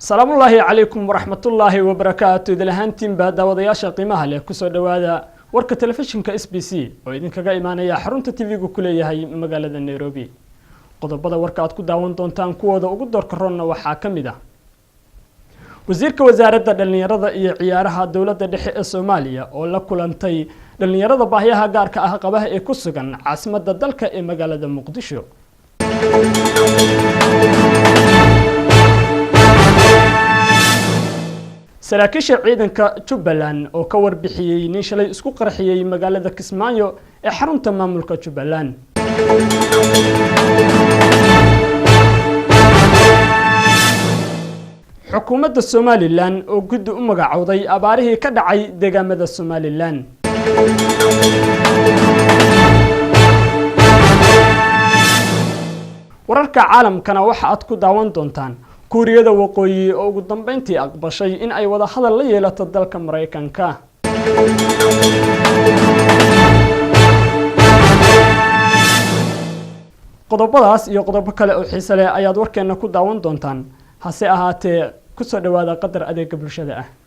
السلام الله عليكم ورحمة الله وبركاته. دلهانتين بعد وضياشة قيمها لك كسر دوادا ورك تلفزيون كSBC وإذن كجاي معنا يا حرونت تي في كلية هاي مقالة نيروبي. قدر بدأ وركات كداون دونتان كودا وقدر كورونا وحاكم ده. وزيرك وزارة دلنيرة عيارها دولة الدحية الصومالية ولا كلنتي دلنيرة باهيها جارك أهقبها إكسجن عاصمة الدلك مقالة مقدشو. saraakiisha ciidanka Jubbaland oo ka warbixiyay in shalay isku qarxiyay magaalada Kismaayo ee xarunta maamulka Jubbaland. Xukuumadda Somaliland oo guddi u magacawday abaarihii ka dhacay deegaamada Somaliland. wararka caalamkana waxa aad ku daawan doontaan kuuriyada waqooyi oo ugu dambeyntii aqbashay in ay wada hadal la yeelato dalka Mareykanka. qodobadaas iyo qodobo kale oo xiiso leh ayaad warkeena ku daawan doontaan hase ahaatee ku soo dhawaada qadar adeega bulshada ah.